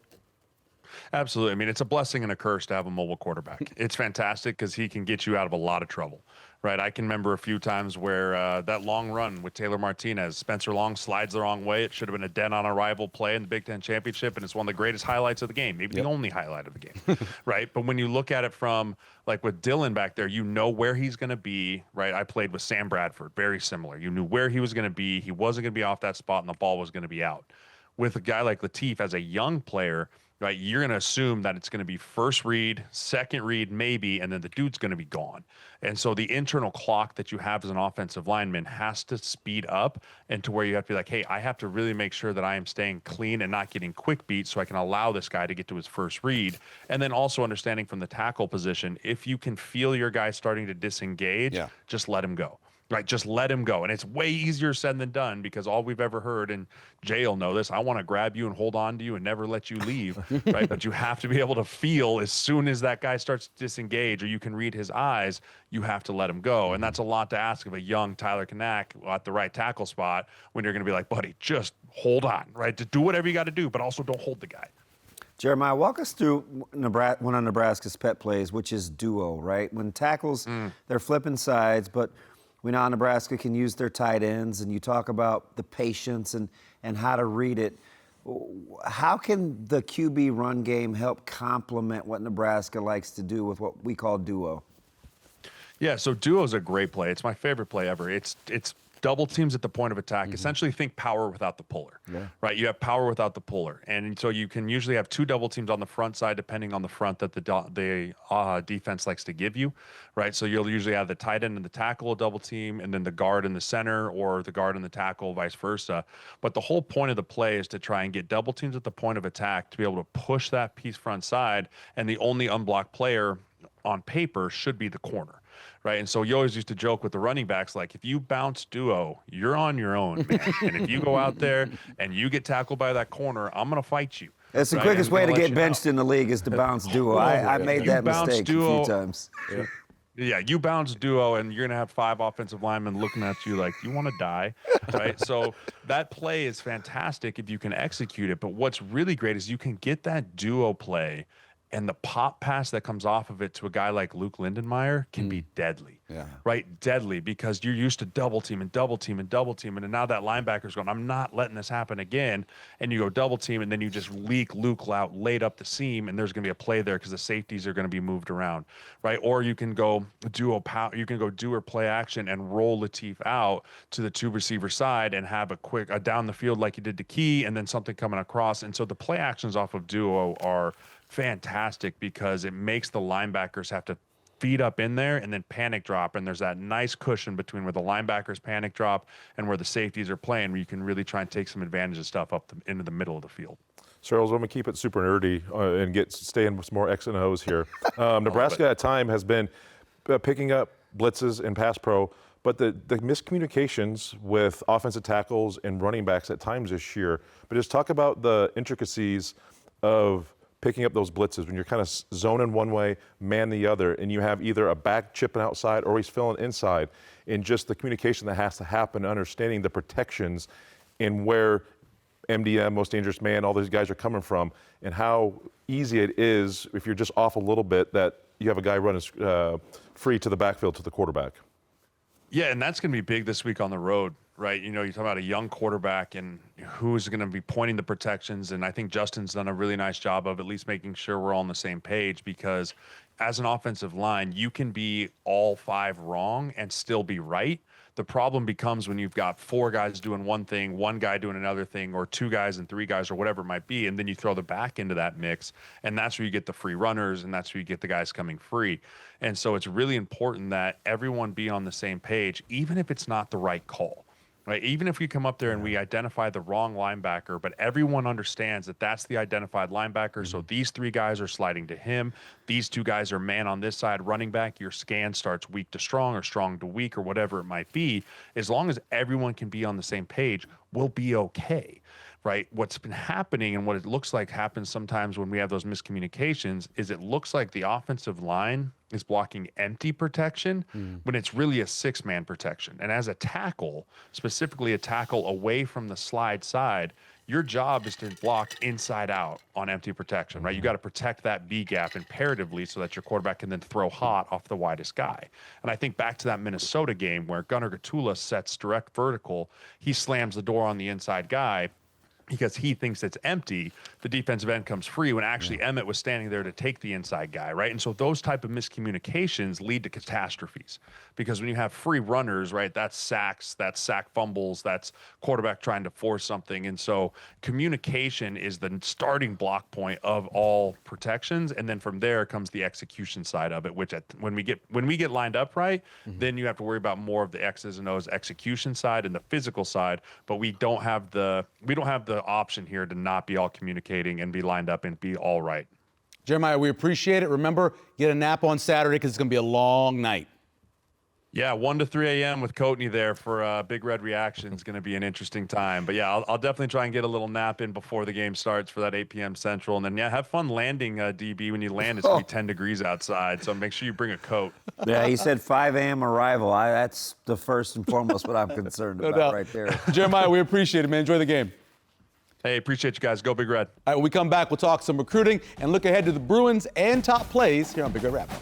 Absolutely. I mean, it's a blessing and a curse to have a mobile quarterback. It's fantastic because he can get you out of a lot of trouble, right? I can remember a few times where that long run with Taylor Martinez, Spencer Long slides the wrong way. It should have been a dead on arrival play in the Big Ten Championship, and it's one of the greatest highlights of the game, maybe the only highlight of the game, right? But when you look at it from, like with Dylan back there, you know where he's going to be, right? I played with Sam Bradford, very similar. You knew where he was going to be. He wasn't going to be off that spot, and the ball was going to be out. With a guy like Latif, as a young player, right, you're going to assume that it's going to be first read, second read, maybe, and then the dude's going to be gone. And so the internal clock that you have as an offensive lineman has to speed up, and to where you have to be like, hey, I have to really make sure that I am staying clean and not getting quick beats so I can allow this guy to get to his first read. And then also understanding from the tackle position, if you can feel your guy starting to disengage, just let him go. Right, just let him go. And it's way easier said than done, because all we've ever heard, and Jay will know this, I want to grab you and hold on to you and never let you leave, right? But you have to be able to feel as soon as that guy starts to disengage, or you can read his eyes, you have to let him go. And that's a lot to ask of a young Tyler Kanak at the right tackle spot, when you're going to be like, buddy, just hold on, right? To do whatever you got to do, but also don't hold the guy. Jeremiah, walk us through one of Nebraska's pet plays, which is duo, right? When tackles, they're flipping sides, but we know Nebraska can use their tight ends, and you talk about the patience and how to read it. How can the QB run game help complement what Nebraska likes to do with what we call duo? Yeah, so duo is a great play. It's my favorite play ever. It's double teams at the point of attack. Essentially think power without the puller, right? You have power without the puller. And so you can usually have two double teams on the front side, depending on the front that the defense likes to give you, right? So you'll usually have the tight end and the tackle a double team, and then the guard in the center, or the guard and the tackle, vice versa. But the whole point of the play is to try and get double teams at the point of attack to be able to push that piece front side, and the only unblocked player on paper should be the corner. Right. And so you always used to joke with the running backs, like, if you bounce duo, you're on your own, man. And if you go out there and you get tackled by that corner, I'm going to fight you. That's the right? quickest I'm way to gonna let get you benched know. in the league is to bounce duo. I made You that bounce mistake a duo. few times. Yeah, you bounce duo, and you're going to have 5 offensive linemen looking at you like, you want to die, right? So that play is fantastic if you can execute it. But what's really great is you can get that duo play, and the pop pass that comes off of it to a guy like Luke Lindenmeyer can be deadly, right? Deadly, because you're used to double team and double team and double team. And now that linebacker's going, I'm not letting this happen again. And you go double team, and then you just leak Luke out late up the seam, and there's going to be a play there because the safeties are going to be moved around, right? Or you can go duo power, you can go do or play action and roll Latif out to the 2 receiver side and have a quick down the field like you did to Key, and then something coming across. And so the play actions off of duo are fantastic because it makes the linebackers have to feed up in there and then panic drop, and there's that nice cushion between where the linebackers panic drop and where the safeties are playing, where you can really try and take some advantage of stuff up into the middle of the field. Searles, I'm going to keep it super nerdy and stay in with some more X and O's here. Nebraska at time has been picking up blitzes and pass pro, but the miscommunications with offensive tackles and running backs at times this year. But just talk about the intricacies of picking up those blitzes when you're kind of zoning one way, man the other, and you have either a back chipping outside or he's filling inside, and just the communication that has to happen, understanding the protections and where MDM, most dangerous man, all these guys are coming from, and how easy it is if you're just off a little bit that you have a guy running free to the backfield to the quarterback. Yeah, and that's going to be big this week on the road, right? You know, you're talking about a young quarterback and who's going to be pointing the protections. And I think Justin's done a really nice job of at least making sure we're all on the same page, because as an offensive line, you can be all 5 wrong and still be right. The problem becomes when you've got 4 guys doing one thing, 1 guy doing another thing, or 2 guys and 3 guys, or whatever it might be, and then you throw the back into that mix, and that's where you get the free runners, and that's where you get the guys coming free. And so it's really important that everyone be on the same page, even if it's not the right call. Right? Even if we come up there and we identify the wrong linebacker, but everyone understands that that's the identified linebacker. So these 3 guys are sliding to him. These 2 guys are man on this side, running back. Your scan starts weak to strong or strong to weak or whatever it might be. As long as everyone can be on the same page, we'll be okay. Right? What's been happening and what it looks like happens sometimes when we have those miscommunications is it looks like the offensive line is blocking empty protection when it's really a 6-man protection. And as a tackle, specifically a tackle away from the slide side, your job is to block inside out on empty protection, right? You got to protect that B gap imperatively so that your quarterback can then throw hot off the widest guy. And I think back to that Minnesota game where Gunnar Gatula sets direct vertical, he slams the door on the inside guy because he thinks it's empty. The defensive end comes free when actually Emmett was standing there to take the inside guy, right? And so those type of miscommunications lead to catastrophes, because when you have free runners, right, that's sacks, that's sack fumbles, that's quarterback trying to force something. And so communication is the starting block point of all protections, and then from there comes the execution side of it, which when we get lined up right, then you have to worry about more of the X's and O's execution side and the physical side, but we don't have the option here to not be all communicating and be lined up and be all right. Jeremiah, we appreciate it. Remember, get a nap on Saturday because it's going to be a long night. Yeah, 1 to 3 a.m. with Coatney there for Big Red Reaction is going to be an interesting time. But yeah, I'll definitely try and get a little nap in before the game starts for that 8 p.m. Central. And then, yeah, have fun landing, DB. When you land, it's going to be 10 degrees outside. So make sure you bring a coat. Yeah, he said 5 a.m. arrival. That's the first and foremost what I'm concerned about right there. Jeremiah, we appreciate it, man. Enjoy the game. Hey, appreciate you guys. Go Big Red. All right, when we come back, we'll talk some recruiting and look ahead to the Bruins and top plays here on Big Red Wrap-Up.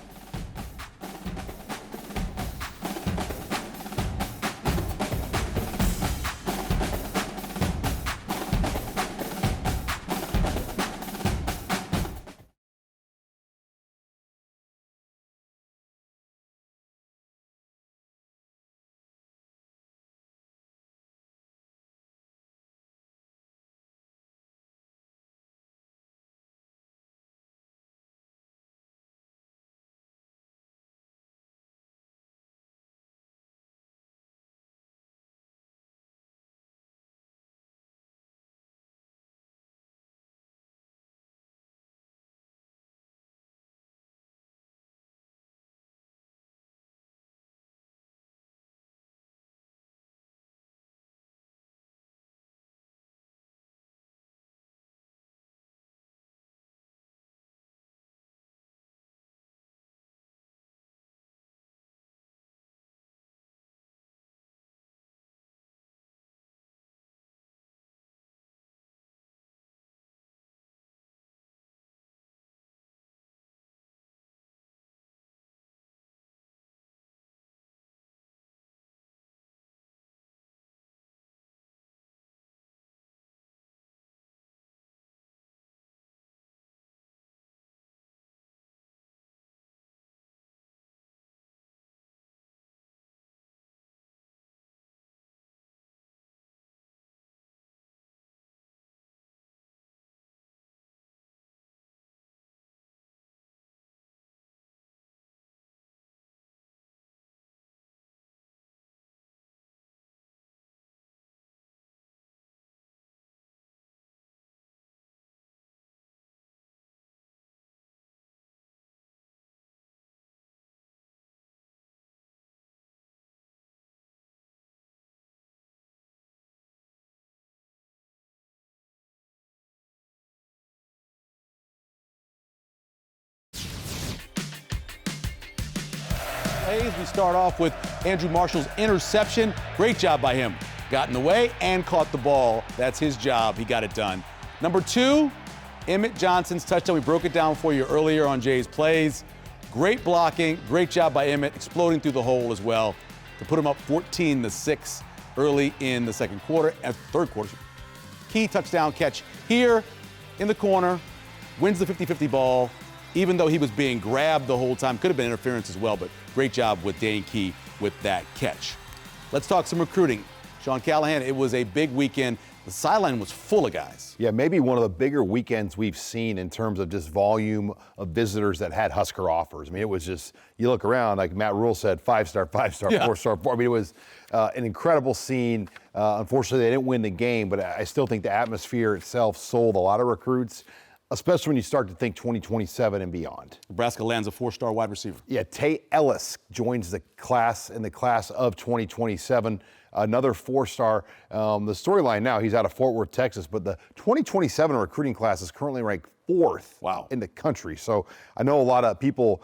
plays. We start off with Andrew Marshall's interception. Great job by him. Got in the way and caught the ball. That's his job. He got it done. Number 2, Emmett Johnson's touchdown. We broke it down for you earlier on Jay's plays. Great blocking. Great job by Emmett, exploding through the hole as well to put him up 14-6 early in the third quarter. Key touchdown catch here in the corner. Wins the 50-50 ball, even though he was being grabbed the whole time. Could have been interference as well, but great job with Dane Key with that catch. Let's talk some recruiting. Sean Callahan, it was a big weekend. The sideline was full of guys. Yeah, maybe one of the bigger weekends we've seen in terms of just volume of visitors that had Husker offers. I mean, it was just, you look around, like Matt Rule said, 5-star, 5-star, Yeah. 4-star, 4. I mean, it was an incredible scene. Unfortunately, they didn't win the game, but I still think the atmosphere itself sold a lot of recruits, especially when you start to think 2027 and beyond. Nebraska lands a 4-star wide receiver. Yeah, Tate Ellis joins the class of 2027. Another 4-star. The storyline now, he's out of Fort Worth, Texas, but the 2027 recruiting class is currently ranked 4th in the country. So I know a lot of people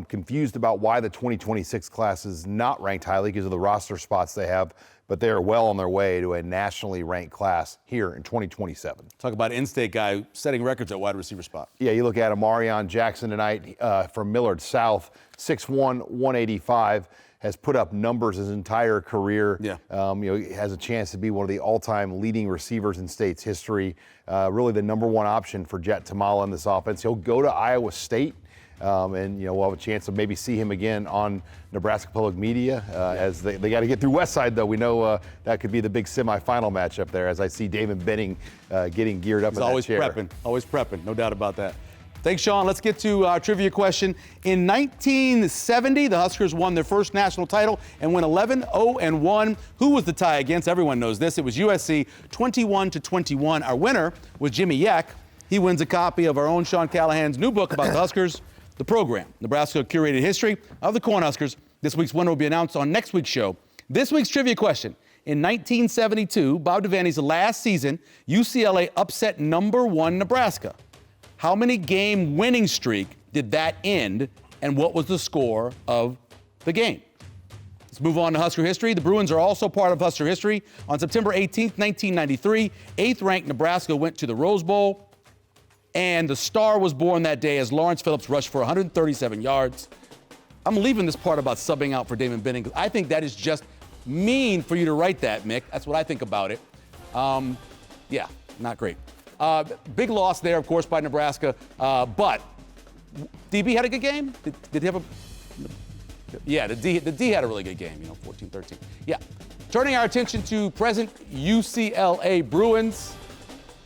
confused about why the 2026 class is not ranked highly because of the roster spots they have, but they are well on their way to a nationally ranked class here in 2027. Talk about an in-state guy setting records at wide receiver spot. Yeah, you look at Amarion Jackson tonight from Millard South, 6'1", 185. Has put up numbers his entire career. Yeah. He has a chance to be one of the all-time leading receivers in state's history. Really the number one option for Jet Tamala in this offense. He'll go to Iowa State, and we'll have a chance to maybe see him again on Nebraska Public Media as they got to get through Westside, though. We know that could be the big semifinal matchup there, as I see David Benning getting geared up. He's always prepping, no doubt about that. Thanks, Sean. Let's get to our trivia question. In 1970, the Huskers won their first national title and went 11-0-1. Who was the tie against? Everyone knows this. It was USC, 21-21. Our winner was Jimmy Yak. He wins a copy of our own Sean Callahan's new book about the Huskers, The Program, Nebraska Curated History of the Cornhuskers. This week's winner will be announced on next week's show. This week's trivia question. In 1972, Bob Devaney's last season, UCLA upset number 1 Nebraska. How many game winning streak did that end, and what was the score of the game? Let's move on to Husker history. The Bruins are also part of Husker history. On September 18th, 1993, 8th-ranked Nebraska went to the Rose Bowl, and the star was born that day as Lawrence Phillips rushed for 137 yards. I'm leaving this part about subbing out for David Benning because I think that is just mean for you to write that, Mick. That's what I think about it. Yeah, not great. Big loss there, of course, by Nebraska. But DB had a good game. Did he have a? Yeah, the D had a really good game. 14-13. Yeah. Turning our attention to present UCLA Bruins.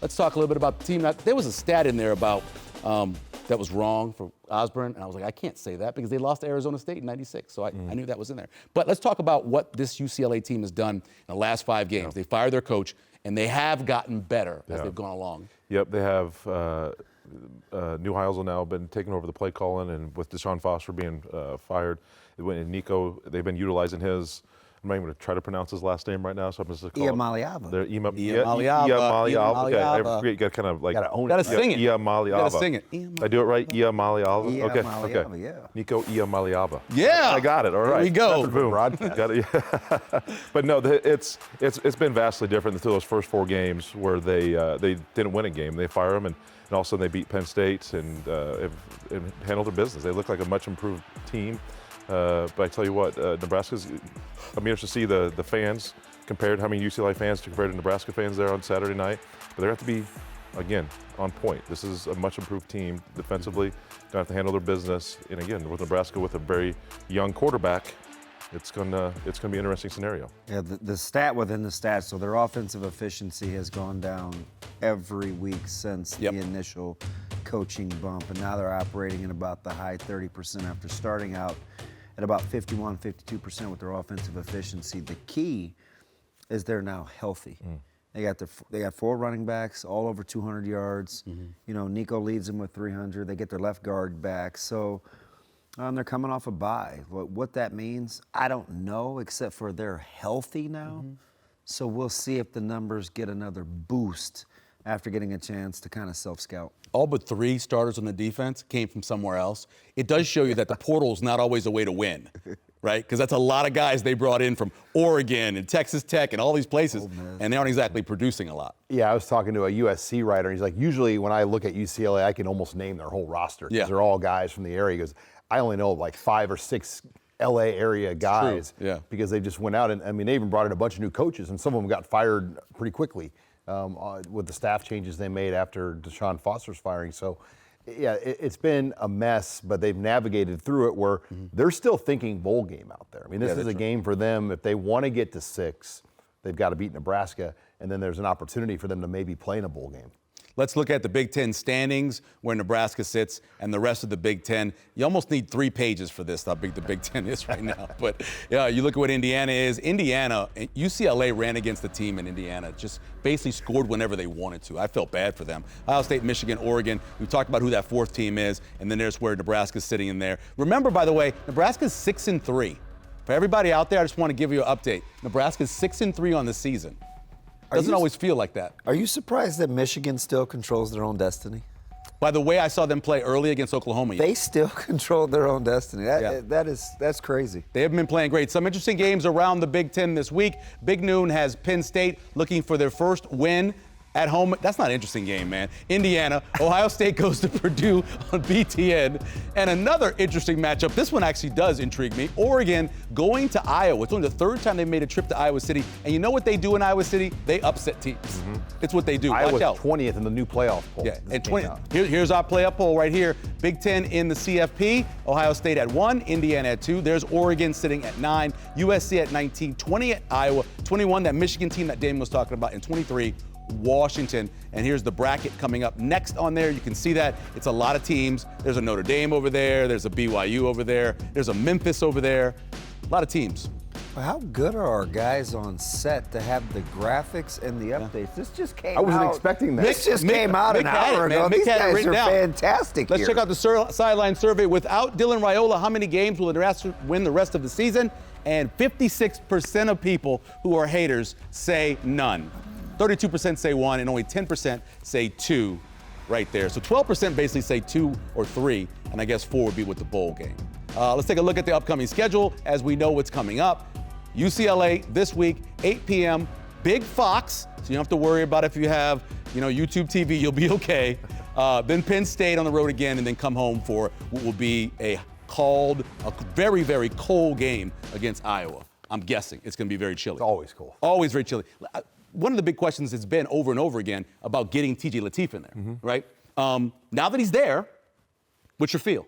Let's talk a little bit about the team. Now, there was a stat in there about that was wrong for Osborne, and I was like, I can't say that because they lost to Arizona State in '96, so I knew that was in there. But let's talk about what this UCLA team has done in the last 5 games. They fired their coach, and they have gotten better as they've gone along. Yep, they have Neuheisel now been taking over the play calling, and with Deshaun Foster being fired, Nico, they've been utilizing his. I'm not even going to try to pronounce his last name right now, so I'm just going to call Iamaleava. Iamaleava. Okay, you got to kind of like. Gotta sing it. Iamaleava. Gotta sing it. I do it right? Iamaleava. Okay. Iamaleava, yeah. Nico Iamaleava. Yeah. I got it. All right. There we go. Boom. Got it. But no, it's been vastly different through those first 4 games where they didn't win a game. They fire them, and all of a sudden they beat Penn State and have handled their business. They look like a much improved team. But I tell you what, Nebraska's. I'm interested to see the fans compared, how many UCLA fans compared to Nebraska fans there on Saturday night. But they have to be, again, on point. This is a much improved team defensively. Going to have to handle their business. And again, with Nebraska with a very young quarterback, it's gonna be an interesting scenario. Yeah, the stat within the stats, so their offensive efficiency has gone down every week since the initial coaching bump, and now they're operating in about the high 30% after starting out at about 51, 52% with their offensive efficiency. The key is they're now healthy. They got 4 running backs, all over 200 yards. Nico leads them with 300. They get their left guard back. So they're coming off a bye. What that means, I don't know, except for they're healthy now. So we'll see if the numbers get another boost after getting a chance to kind of self-scout. All but 3 starters on the defense came from somewhere else. It does show you that the portal is not always a way to win. right? Because that's a lot of guys they brought in from Oregon and Texas Tech and all these places, and they aren't exactly producing a lot. Yeah, I was talking to a USC writer, and he's like, usually when I look at UCLA, I can almost name their whole roster because Yeah. they're all guys from the area. He goes, I only know like 5 or 6 LA area guys yeah. because they just went out, and I mean, they even brought in a bunch of new coaches, and some of them got fired pretty quickly with the staff changes they made after Deshaun Foster's firing. So, yeah, it's been a mess, but they've navigated through it where they're still thinking bowl game out there. I mean, this is a game for them. If they want to get to 6, they've got to beat Nebraska, and then there's an opportunity for them to maybe play in a bowl game. Let's look at the Big Ten standings, where Nebraska sits, and the rest of the Big Ten. You almost need 3 pages for this, how big the Big Ten is right now. But yeah, you look at what Indiana is. Indiana, UCLA ran against the team in Indiana, just basically scored whenever they wanted to. I felt bad for them. Ohio State, Michigan, Oregon. We talked about who that 4th team is, and then there's where Nebraska's sitting in there. Remember, by the way, Nebraska's 6-3. For everybody out there, I just want to give you an update. Nebraska's 6-3 on the season. Doesn't always feel like that. Are you surprised that Michigan still controls their own destiny? By the way I saw them play early against Oklahoma. They still control their own destiny. That's crazy. They have been playing great. Some interesting games around the Big Ten this week. Big Noon has Penn State looking for their first win at home. That's not an interesting game, man. Indiana. Ohio State goes to Purdue on BTN. And another interesting matchup. This one actually does intrigue me. Oregon going to Iowa. It's only the 3rd time they made a trip to Iowa City. And you know what they do in Iowa City? They upset teams. It's what they do. Iowa's Watch out. 20th in the new playoff poll. Yeah, and 20. Here's our playoff poll right here. Big Ten in the CFP. Ohio State at 1, Indiana at 2. There's Oregon sitting at 9, USC at 19, 20 at Iowa, 21 that Michigan team that Damon was talking about, and 23 Washington. And here's the bracket coming up next on there. You can see that it's a lot of teams. There's a Notre Dame over there. There's a BYU over there. There's a Memphis over there. A lot of teams. Well, how good are our guys on set to have the graphics and the updates? This just came out. I wasn't expecting that. This just came out an hour ago. These guys are fantastic Let's here. check out the sideline survey. Without Dylan Raiola, how many games will Nebraska win the rest of the season? And 56% of people who are haters say none. 32% say 1, and only 10% say 2 right there. So 12% basically say 2 or 3, and I guess 4 would be with the bowl game. Let's take a look at the upcoming schedule as we know what's coming up. UCLA this week, 8 p.m., Big Fox, so you don't have to worry about if you have, YouTube TV, you'll be okay. Then Penn State on the road again, and then come home for what will be a very, very cold game against Iowa. I'm guessing it's going to be very chilly. It's always cold. Always very chilly. One of the big questions has been over and over again about getting T.J. Lateef in there, right? Now that he's there, what's your feel?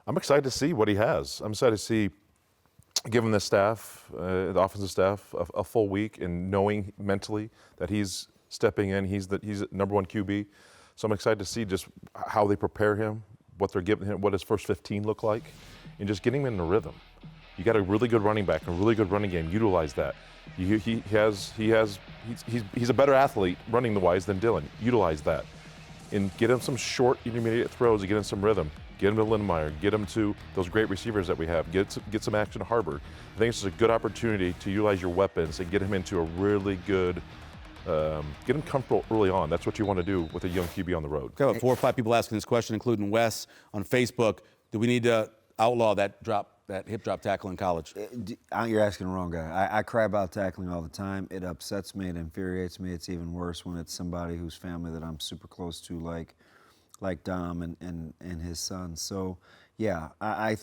I'm excited to see what he has. I'm excited to see, giving the staff, the offensive staff, a full week and knowing mentally that he's stepping in. He's number 1 QB. So I'm excited to see just how they prepare him, what they're giving him, what his first 15 look like, and just getting him in the rhythm. You got a really good running back, a really good running game. Utilize that. He's a better athlete running the wise than Dylan. Utilize that, and get him some short intermediate throws to get him some rhythm. Get him to Lindemeyer. Get him to those great receivers that we have. Get some action to Harbor. I think this is a good opportunity to utilize your weapons and get him into a really good. Get him comfortable early on. That's what you want to do with a young QB on the road. Got about 4 or 5 people asking this question, including Wes on Facebook. Do we need to outlaw that hip drop tackle in college? You're asking the wrong guy. I cry about tackling all the time. It upsets me. It infuriates me. It's even worse when it's somebody whose family that I'm super close to, like Dom and his son. So, yeah, I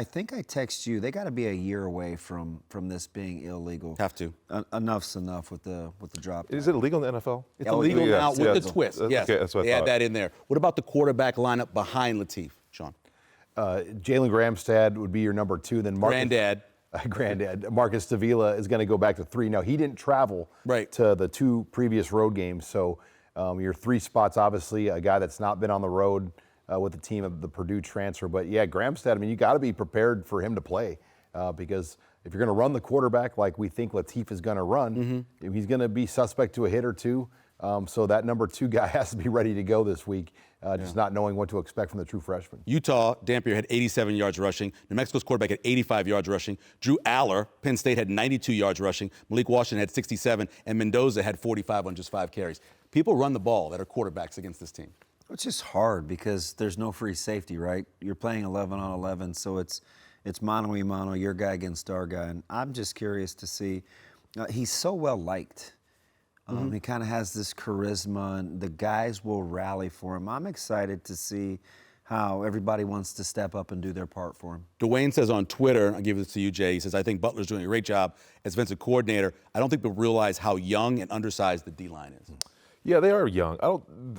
think I text you. They got to be a year away from this being illegal. Have to. Enough's enough with the drop. Is it illegal in the NFL? It's illegal now with the twist. Yes, okay, that's what I they had thought. that in there. What about the quarterback lineup behind Lateef, Sean? Jalen Gramstad would be your number 2. Then Granddad. Marcus Davila is going to go back to 3. Now, he didn't travel to the 2 previous road games. So your 3 spots, obviously, a guy that's not been on the road with the team of the Purdue transfer. But, yeah, Gramstad, I mean, you got to be prepared for him to play because if you're going to run the quarterback like we think Lateef is going to run, he's going to be suspect to a hit or 2. So that number 2 guy has to be ready to go this week, just not knowing what to expect from the true freshman. Utah, Dampier had 87 yards rushing. New Mexico's quarterback had 85 yards rushing. Drew Aller, Penn State, had 92 yards rushing. Malik Washington had 67, and Mendoza had 45 on just 5 carries. People run the ball that are quarterbacks against this team. It's just hard because there's no free safety, right? You're playing 11 on 11, so it's mano a mano, your guy against our guy. And I'm just curious to see. He's so well liked. He kind of has this charisma, and the guys will rally for him. I'm excited to see how everybody wants to step up and do their part for him. Dwayne says on Twitter, I'll give this to you, Jay, he says, I think Butler's doing a great job as defensive coordinator. I don't think they'll realize how young and undersized the D-line is. Yeah, they are young.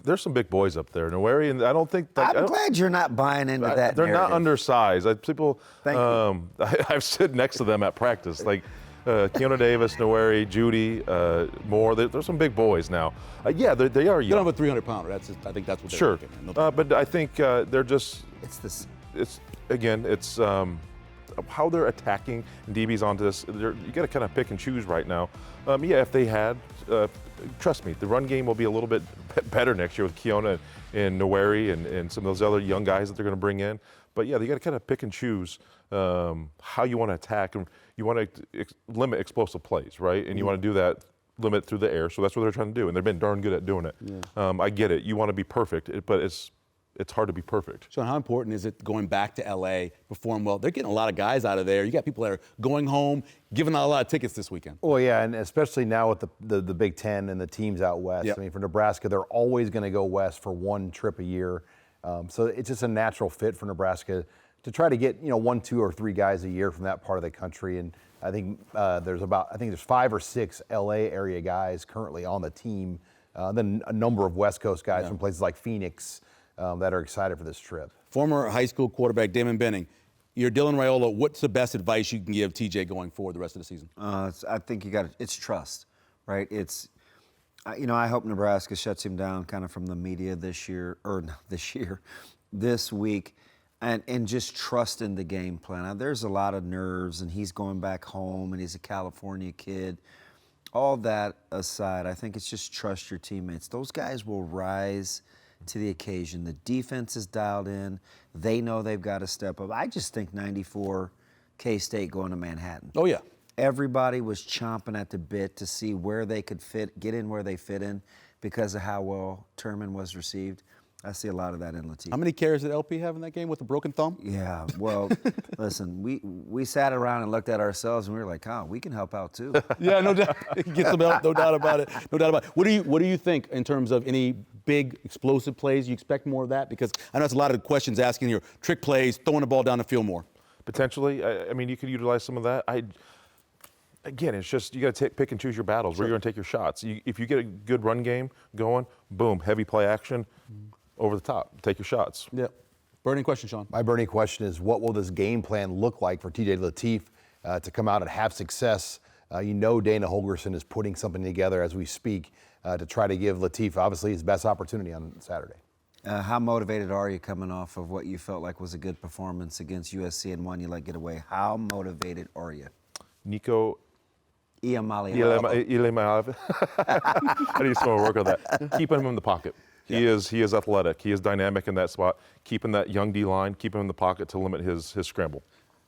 There's some big boys up there. Noweri, and I don't think. I'm glad you're not buying into that. They're narrative. not undersized. People. Thank you. I've stood next to them at practice, like Keanu Davis, Noweri, Judy, Moore. There's some big boys now. Yeah, they are You don't young. have a 300-pounder. I think that's what they're Sure, looking at. but I think they're just. It's this. It's how they're attacking and DB's onto this. You got to kind of pick and choose right now. Yeah, if they had, trust me, the run game will be a little bit better next year with Keona and Noweri and some of those other young guys that they're going to bring in. But yeah, you got to kind of pick and choose how you want to attack, and you want to limit explosive plays, right? And you want to do that, limit through the air. So that's what they're trying to do, and they've been darn good at doing it. Yeah. I get it. You want to be perfect, but it's hard to be perfect. Sean, how important is it going back to LA, perform well? They're getting a lot of guys out of there. You got people that are going home, giving out a lot of tickets this weekend. Well, yeah, and especially now with the Big Ten and the teams out west. Yep. I mean, for Nebraska, they're always going to go west for one trip a year. So it's just a natural fit for Nebraska to try to get 1, 2, or 3 guys a year from that part of the country. And I think there's 5 or 6 LA area guys currently on the team. Then a number of West Coast guys from places like Phoenix that are excited for this trip. Former high school quarterback Damon Benning, you're Dylan Raiola. What's the best advice you can give TJ going forward the rest of the season? I think it's trust, right? I hope Nebraska shuts him down kind of from the media this week, and just trust in the game plan. Now, there's a lot of nerves, and he's going back home, and he's a California kid. All that aside, I think it's just trust your teammates. Those guys will rise to the occasion. The defense is dialed in. They know they've got to step up. I just think 94 K-State going to Manhattan. Oh, yeah. Everybody was chomping at the bit to see where they could get in where they fit in because of how well Turman was received. I see a lot of that in Latif. How many carries did LP have in that game with a broken thumb? Yeah, well, listen, we sat around and looked at ourselves and we were like, we can help out too. Yeah, no doubt. Get some help, no doubt about it. No doubt about it. What do you think in terms of any big explosive plays? You expect more of that? Because I know it's a lot of questions asking your trick plays, throwing the ball down the field more. Potentially, I mean, you could utilize some of that. Again, it's just you got to pick and choose your battles. Where you're going to take your shots. If you get a good run game going, boom, heavy play action, over the top. Take your shots. Yeah. Burning question, Sean. My burning question is, what will this game plan look like for TJ Latif to come out and have success? Dana Holgorsen is putting something together as we speak to try to give Latif, obviously, his best opportunity on Saturday. How motivated are you coming off of what you felt like was a good performance against USC and one you let get away? How motivated are you? Nico Iamaleava. How do you still work on that? Keeping him in the pocket. He is athletic. He is dynamic in that spot. Keeping that young D-line, keep him in the pocket to limit his scramble.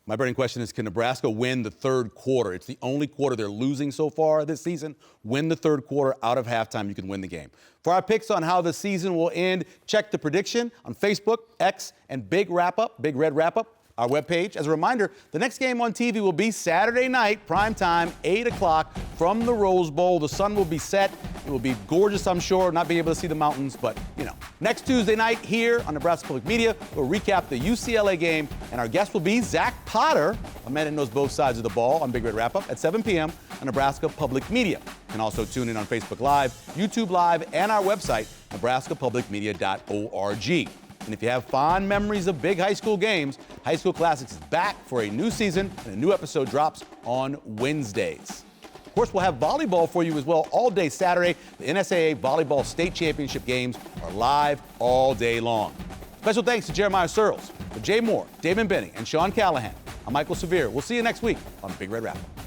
My burning question is, can Nebraska win the third quarter? It's the only quarter they're losing so far this season. Win the third quarter out of halftime, you can win the game. For our picks on how the season will end, check the prediction on Facebook, X, and Big Red Wrap-Up, our webpage. As a reminder, the next game on TV will be Saturday night, prime time, 8 o'clock from the Rose Bowl. The sun will be set. It will be gorgeous, I'm sure, not being able to see the mountains, but, Next Tuesday night here on Nebraska Public Media, we'll recap the UCLA game, and our guest will be Zach Potter, a man that knows both sides of the ball, on Big Red Wrap-Up at 7 p.m. on Nebraska Public Media. You can also tune in on Facebook Live, YouTube Live, and our website, nebraskapublicmedia.org. And if you have fond memories of big high school games, High School Classics is back for a new season, and a new episode drops on Wednesdays. Of course, we'll have volleyball for you as well all day Saturday. The NSAA Volleyball State Championship games are live all day long. Special thanks to Jeremiah Searles, for Jay Moore, Damon Benning, and Sean Callahan. I'm Michael Severe. We'll see you next week on Big Red Wrap-Up.